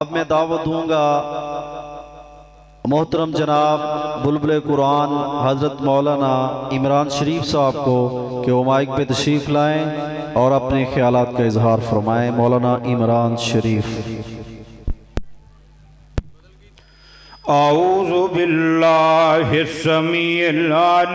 अब मैं दावत दूंगा मोहतरम जनाब बुलबुल कुरान हज़रत मौलाना इमरान शरीफ साहब को कि वो माइक पे तशरीफ़ लाएं और अपने ख्यालात का इजहार फरमाएं। मौलाना इमरान शरीफ। औज़ु बिल्लाहि समीइल अलीम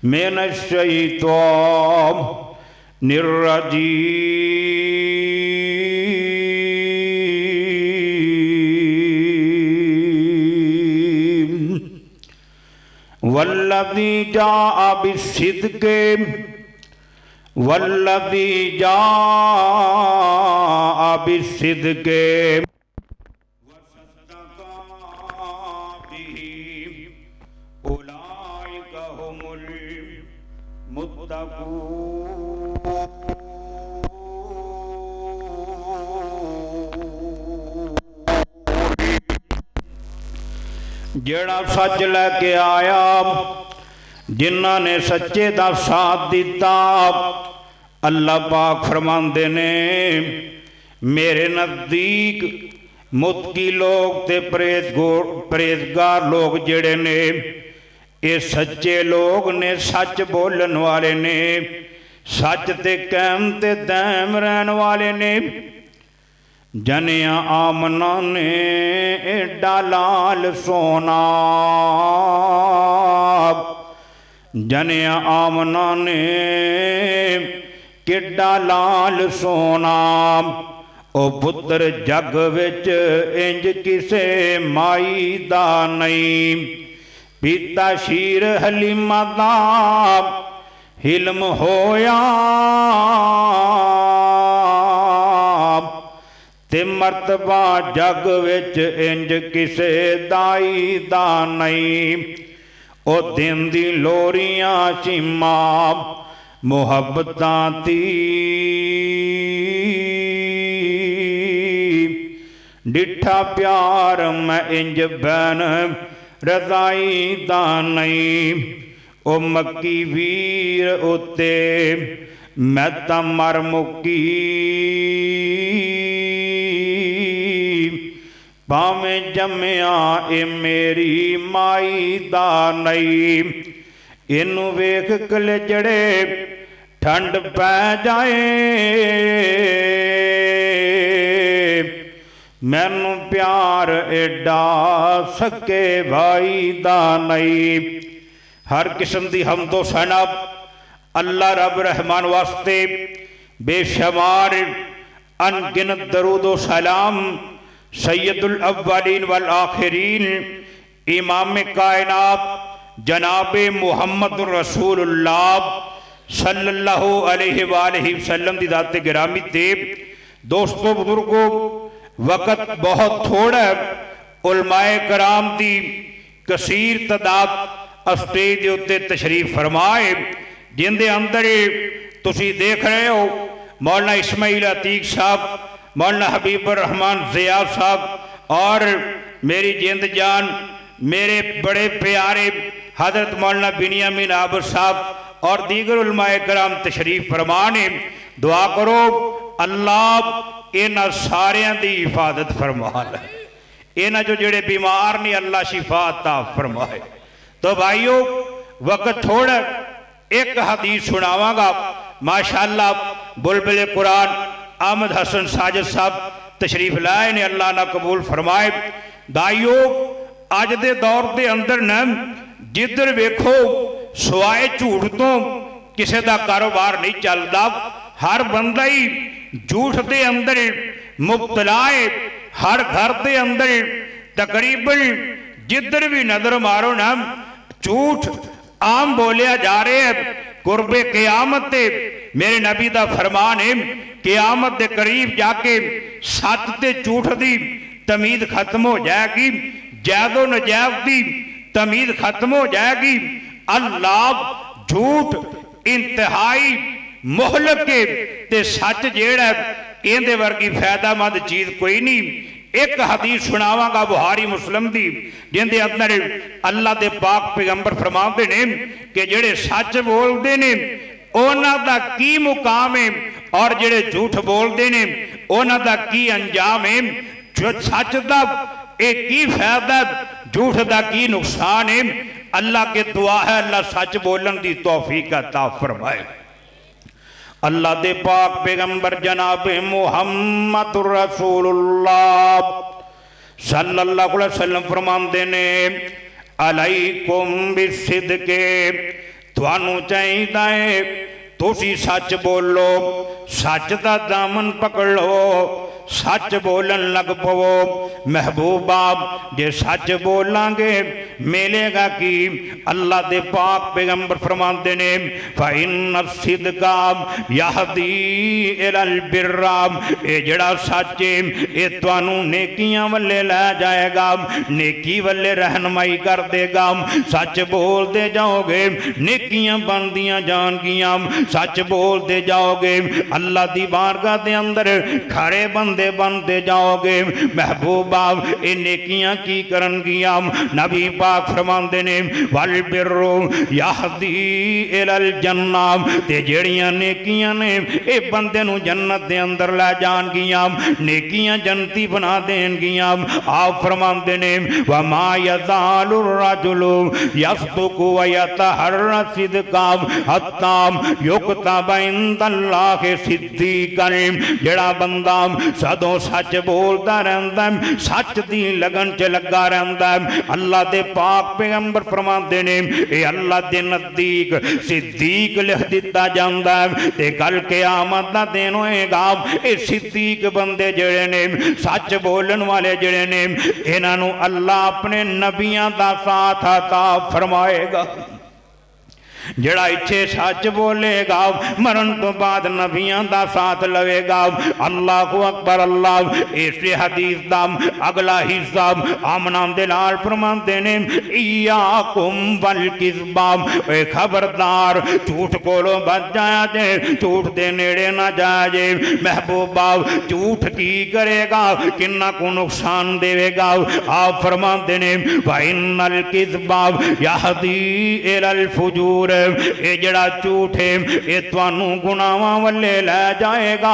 मिनश शैतानिर रजीम वल्लज़ी जाअ बिस्सिद्क़ि वल्लज़ी जाअ बिस्सिद्क़ि जेड़ा सच लैके आया जिन्हां ने सच्चे दा साथ दिता अल्लाह पाक फरमांदे ने मेरे नज़दीक मुत्की लोग ते परहेज़गार लोग जेड़े ने ये सच्चे लोग ने, सच बोलन वाले ने, सच ते कैम ते दैम रहन वाले ने। जनिया आमना ने एडा लाल सोना, जनिया आमना ने किड्डा लाल सोना, ओ पुत्र जग विच इंज किसे माई दा नहीं। पीता शीर हलीमा दा हिलम होया ते मर्तबा जग विच इंज किसे दाई दा नहीं। ओ दिन दी लोरियां चीमा मुहब्बतां दी डिठा प्यार मैं इंज बैन रज़ाई दा नहीं। ओ मक्की वीर उत्ते मैं तां मर मुक्की भावें जम्मिया ए मेरी माई दा नहीं। इनू वेख कलेजड़े ठंड पै जाए मैनू प्यार एडा सके भाई दा नहीं। हर किस्म की हमदो सना अल्लाह रब रहमान वास्ते बेशुमार अनगिनत दरूदो सलाम सैयदुल अव्वलीन वल आखिरीन इमाम कायनात जनाब मुहम्मद रसूलुल्लाह सल्लल्लाहु अलैहि वसल्लम दी दात गिरामी ते। दोस्तों बुजुर्गों, वक़्त बहुत थोड़ा है। उलमाए कराम दी कसीर तदाद स्टेज के उत्ते तशरीफ फरमाए, जिंदे अंदर तुसी देख रहे हो मौलाना इस्माइल अतीक साहब, मौलाना हबीबुर रहमान ज़िया साहब और मेरी जिंद जान मेरे बड़े प्यारे हज़रत मौलाना बिनियामीन आबर साहब और दीगर उलमाए कराम तशरीफ फरमाने। दुआ करो अल्लाह इन्हां सारियां दी हिफाजत फरमाए, इन्हां जो जेड़े बीमार ने अल्लाह शिफा अता फरमाए। तो भाइयों वक्त थोड़ा, एक हदीस सुनावांगा। माशाअल्लाह बुलबुल कुरान अहमद हसन साजिद साहब तशरीफ लाए ने, अल्लाह ना कबूल फरमाए। दाइयों अज दे दौर के अंदर न जिधर वेखो सवाए झूठ तो किसी का कारोबार नहीं चलता। हर बंदा ही झूठ के अंदर मुबतला है। हर घर के अंदर तकरीबन जिधर भी नजर मारो ना झूठ आम बोलिया जा रहे है। कुर्बे क़यामत मेरे नबी का फरमान है क़यामत के करीब जाके सच ते झूठ की तमीद खत्म हो जाएगी, जैदो नजैब की तमीद खत्म हो जाएगी। अल्लाह झूठ इंतहाई मोहलक के ते सच जेड़ा इहदे वर्गी फायदामंद चीज कोई नहीं। एक हदीस सुनावांगा बुहारी मुस्लिम दी, जिंदे अंदर अल्लाह दे पाक पैगंबर फरमाते ने कि जेड़े सच बोलते ने उन्हां दा की मुकाम है, और जिहड़े झूठ बोलते ने उन्हां दा की अंजाम है। जो सच दा एक की फायदा, झूठ दा की नुकसान है। अल्लाह के दुआ है अल्लाह सच बोलन की तौफीक अता फरमाए। अल्लाह दे पाक पैगंबर जनाब मुहम्मद रसूलुल्लाह सल्लल्लाहु अलैहि वसल्लम फरमांदे ने अलैकुम बिसिदके, तुहानू चाहिदा है तुसी सच बोलो, सच दा दामन पकड़ लो, सच बोलन लग पवो। महबूबा जे सच बोलांगे मिलेगा कि अल्लाह दे पाक पैगंबर फरमाते ने फ़इन्न सिदका यहदी इलल बिर्रा, ये जड़ा सच है ये तुहानू नेकियां वल्ले लै जाएगा, नेकी वल्ले रहनुमाई कर देगा। सच बोलते जाओगे नेकियां बनदियां जाणगियां, सच बोलते जाओगे अल्लाह दी बारगाह दे अंदर खरे बंदे बनते जाओगे। महबूबा ये नेकियां की करनगियां? नबी पाक फरमांदे ने वल बिर्रु यहदी इलल जन्ना, ते जेड़ियां नेकियां ने ये बंदे नू जन्नत दे अंदर लै जाणगियां, नेकियां जन्नती बना देणगियां। आप फरमांदे ने व मा यज़ालु रजुलु यस्दुकु व यतहर्रा सिदका हत्ता युक्तब इंदल्लाहि सिद्दीकन, जेड़ा बंदा सदों सच बोलता रहता है, सच दी लगन च लगा रहता है, अल्लाह दे पाक पैगंबर फरमाते ने ये अल्लाह दे नजदीक सिद्दीक लिख दिता जाता है। ते कल क़यामत दा दिन होएगा, ये सिद्दीक बंदे जेड़े ने सच बोलन वाले जेड़े ने इन्हां नू अल्लाह अपने नबियां दा साथ अता फरमाएगा। जड़ा इच्छे सच बोलेगा मरण तो बाद नबियां दा साथ लवेगा। अल्लाह अकबर। अल्लाह इस हदीस दा अगला हिस्सा आमना दे लाल फरमाते ने इयाकुम वल किज़बा, ए खबरदार झूठ कोलों बच जाया जे, झूठ दे नेड़े ना जाया जे। महबूबा झूठ की करेगा, किन्ना को नुकसान देवेगा। आप फरमाते ने वइन्नल किज़बा यहदी इलल फुजूर, ये जड़ा झूठ है ये तुहानू गुनाहां वल्ले लै जाएगा,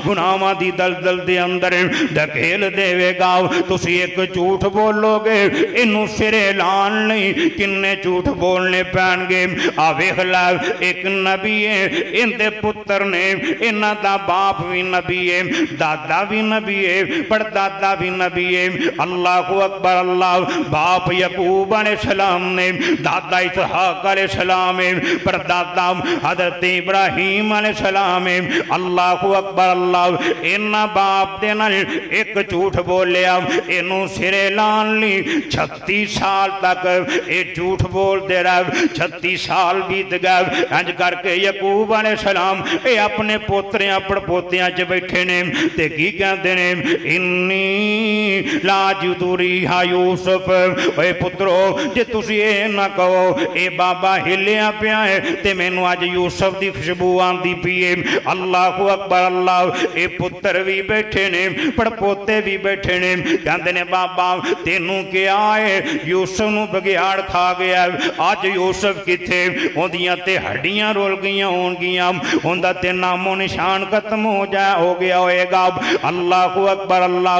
गुनाहां दी दलदल दे अंदर धकेल देवेगा। तुसी एक झूठ बोलोगे इनू सिरे लान नहीं किन्ने झूठ बोलने पैणगे। आ वेख लै एक नबी है, इनदे पुत्र ने, इन्हां दा बाप भी नबी है, दादा भी नबी है, परदादा भी नबी है। अल्लाह अकबर। अल्लाह बाप यकूब अलैहिस्सलाम ने, दादा इसहाक अलैहिस्सलाम है, परदादा हजरत इब्राहीम अलैहिस्सलाम है। अल्लाह अकबर। अल्लाह इन्हां बाप दे नाल एक झूठ बोलिया, इनू सिरे लान ली 36 साल तक ये झूठ बोलते रहे। 36 साल बीत गए। इंज करके यकूब अलैहिस्सलाम ये अपने पोतरियां पड़पोतियां च बैठे ने ते की कहते ने इन्नी लाजुदुरी हा यूसुफ, ओए पुत्रो जे तुसी ये ना कहो ए बाबा हिलिया पिया है ते मैनू अज यूसुफ की खुशबू आती पी है। अल्लाह अकबर। अल्लाह ये पुत्र भी बैठे ने पड़पोते भी बैठे ने, कहते ने बाबा तेनू क्या है, यूसुफ नू बगियाड़ खा गया, अज यूसुफ किथे, उहदियां ते हड्डियां रुल गईयां होणगियां, उहदा ते नामो निशान खत्म हो गया होएगा। अल्लाह अकबर। अल्लाह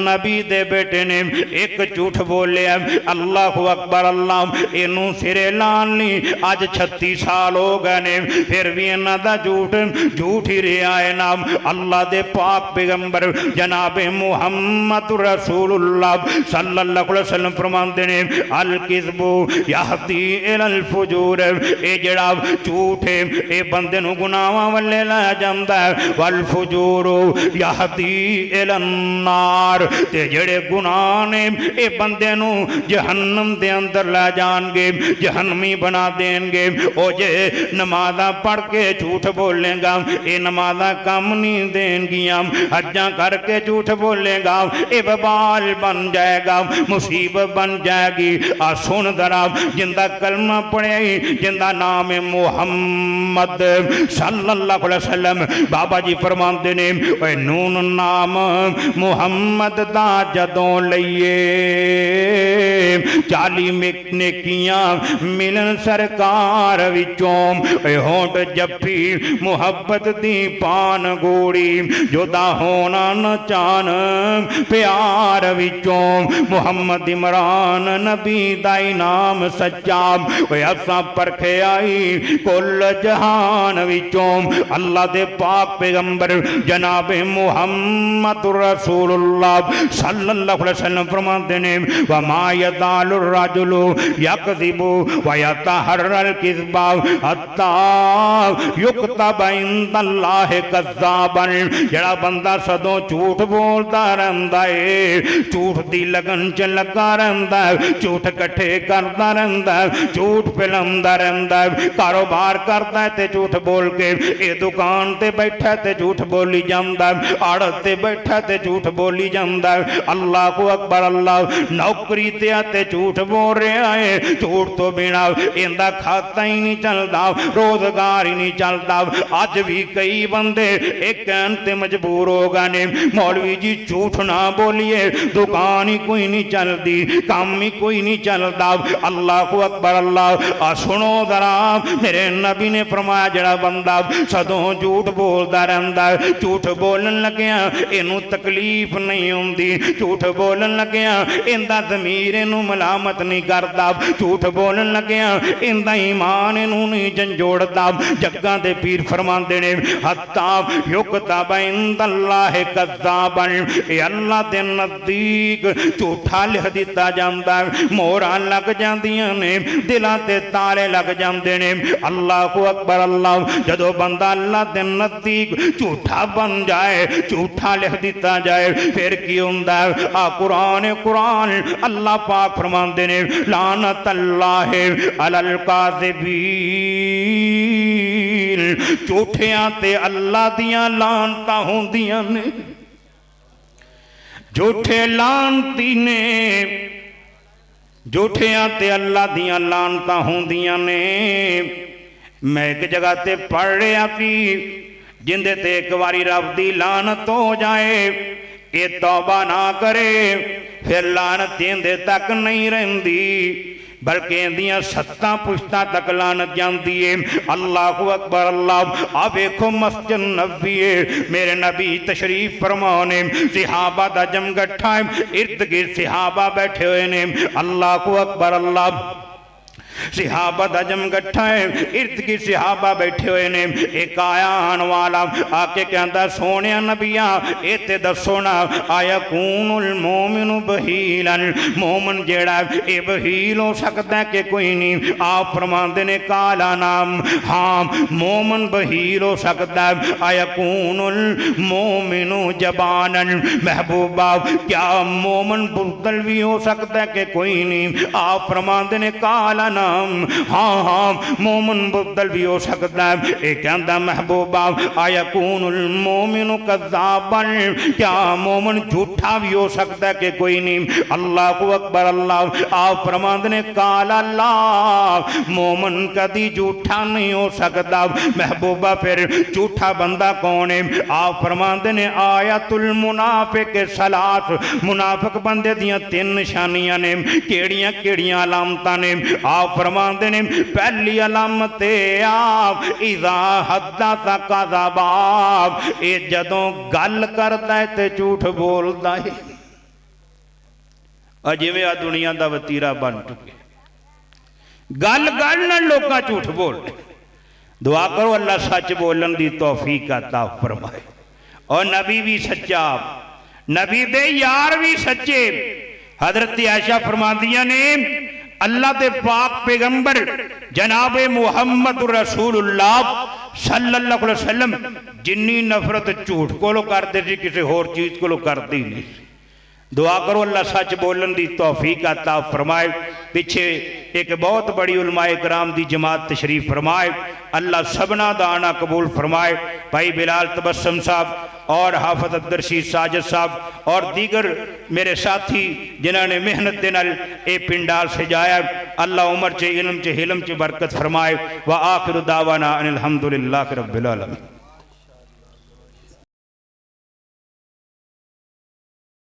नबी दे बेटे ने एक झूठ बोलिया। अल्लाह अकबर। अल्लाह इनू सिरे लान ली अज 36 साल हो गए ने, फिर भी इन्हां दा झूठ ही रहा है नाम। अल्लाह दे पाक पैगंबर जनाब मुहम्मद रसूलुल्लाह सल्लल्लाहु अलैहि वसल्लम फरमाते ने अल किज़बु यहदी इलल फुजूर, ये जड़ा झूठ है ये बंदे नू गुनाहां वल्ले लै जांदा है। वल फुजूरु यहदी इलन नार, ते जेड़े गुनाह ने ये बंदे नू जहन्नम दे अंदर लै जाणगे, जहन्नमी बना देंगे। ओ जे नमाज़ां पढ़ के झूठ बोलेगा ये नमाज़ां कम नहीं देंगियां, हज्जां करके झूठ बोलेगा ये बबाल बन जाएगा, मुसीबत बन जाएगी। आ सुन दरा जिंदा कलमा पढ़े जिंदा नाम है मुहम्मद सल्लल्लाहु अलैहि वसल्लम, बाबा जी फरमाते ने ओए नून नाम मुहम्मद दा जदों लईए 40 नेकियां मिलन सरकार सरकार विचों होंठ जप्पी मुहब्बत दी पान गोड़ी जुदा होना न चान प्यार विचों मुहम्मद इमरान नबी दाई नाम सच्चा असा परखे आई कुल जहान विचों अल्लाह दे पाक पैगंबर जनाबे मुहम्मद रसूलुल्लाह सल्लल्लाहु अलैहि वसल्लम फरमाते ने व मा यज़ालु रजुलु यकज़िबु व यतहर्रल किज़्बा हत्ता युक्तब इंदल्लाहि कज़्ज़ाबन जड़ा बंदा सदों झूठ बोलता रहंदा है झूठ दी लगन च लगा रहंदा है झूठ इकट्ठे करता रहंदा है झूठ पिलांदा रहंदा है कारोबार करता है ते झूठ बोल के ये दुकान ते बैठा ते झूठ बोली जांदा है आड़त ते बैठा ते झूठ बोली जांदा है अल्लाह को अकबर अल्लाह नौकरी ते झूठ बोल रहा है झूठ तो बिना इंदा खाता ही नहीं चलता रोजगार ही नहीं चलता अज भी कई बंदे एक कहन ते मजबूर हो गए ने मौलवी जी झूठ ना बोलिए दुकान ही कोई नहीं चलती काम ही कोई नहीं चलता अल्लाह को अकबर अल्लाह सुनो जरा मेरे नबी ने फरमाया जड़ा बंदा सदों झूठ बोलता रहता है झूठ बोलन लग्या इनू तकलीफ नहीं आती झूठ बोलन लग्या इंदा ज़मीर इनू मलामत नहीं करता झूठ बोलन लग्या इंदा ईमान इनू नहीं झंझोड़ता जग्गां दे पीर फरमांदे ने हत्ता युक्तब इंदल्लाहि कज़्ज़ाबन अल्लाह दे नज़दीक झूठा लिख दिता जाता है मोहरां लग जांदियां ने दिलां ते ताले लग जांदे ने अल्लाह को अकबर अल्लाह जदों बंदा अल्लाह दे नज़दीक झूठा बन जाए झूठा लिख दिता जाए फिर की हुंदा है आ कुरान अल्लाह पाक फरमांदे ने लानतल्लाहि अलल काज़िबीन झूठियां ते अल्लाह दियां लानतां होंदियां ने झूठे लानती ने झूठियां ते अल्लाह दियां लानतां होंदियां ने मैं एक जगह ते पढ़ रहा सी जिंदे ते एक बारी रब दी लानत हो जाए ये तौबा ना करे फिर लानत जिंदे तक नहीं रहिंदी बल्कि इंदियां 7 पुश्तां तक लानत जाती है अल्लाह को अकबर अल्लाह आ वेखो मस्जिद नबी है मेरे नबी तशरीफ फरमाने सिहाबा दा जमगट्ठा है इर्द गिर्द सिहाबा बैठे हुए ने अल्लाह को अकबर अल्लाह सिहाबा दा जमगट्ठा है इर्द गिर्द सिहाबा बैठे हुए ने एक आया आने वाला आके कहता सोने नबिया ये ते दसो ना आया कूनुल मोमिनु बहीलन मोमन जेड़ा ये बहील हो सकता है कि कोई नहीं आप फरमाते ने काला नाम हाँ मोमन बहील हो सकता है आया कूनुल मोमिनु जबानन महबूबा क्या मोमन बुज़दिल भी हो सकता है कि कोई नहीं आप फरमाते ने काला नाम हाँ हाँ मोमन बुज़दिल भी हो सकता है ये कहता महबूबा आया कूनुल मोमिनु कज़्ज़ाबन क्या मोमन झूठा भी हो सकता है कि कोई नहीं अल्लाह को अकबर अल्लाह आप फरमाते ने काला अल्लाह मोमन कदी झूठा नहीं हो सकता महबूबा फिर झूठा बंदा कौन है आप फरमाते ने आयतुल मुनाफिक सलास मुनाफिक बंदे दियां 3 निशानियां ने केड़ियां केड़ियां अलामतां ने आप फरमाते ने पहली अलामत आप इज़ा हद्दस कज़बा ये जदों गल करता है तो झूठ बोलता है जिवें आ दुनिया का वतीरा बन चुके गल गल नाल लोग झूठ बोल दुआ करो अल्लाह सच बोलन की तौफीक अता फरमाए और नबी भी सच्चा नबी दे यार भी सच्चे हजरत आयशा फरमादियां ने अल्लाह दे पाक पैगंबर जनाबे मुहम्मद रसूलुल्लाह सल्लल्लाहु अलैहि वसल्लम जिन्नी नफरत झूठ कोलों करते थे किसी होर चीज कोलों करते ही नहीं। दुआ करो अल्लाह सच बोलन की तौफीक अता फरमाए। पिछे एक बहुत बड़ी उलमाए कराम की जमात तशरीफ फरमाए, अल्लाह सबना दाना कबूल फरमाए। भाई बिलाल तबस्सुम साहब और हाफिज अब्दुल रशीद साजिद साहब और दीगर मेरे साथी जिन्होंने मेहनत के नाल ये पिंडाल सजाया, अल्लाह उमर च इल्म च हिलम च बरकत फरमाए। व आखिर दावाना अनिल हम्दुलिल्लाहि रब्बिल आलमीन।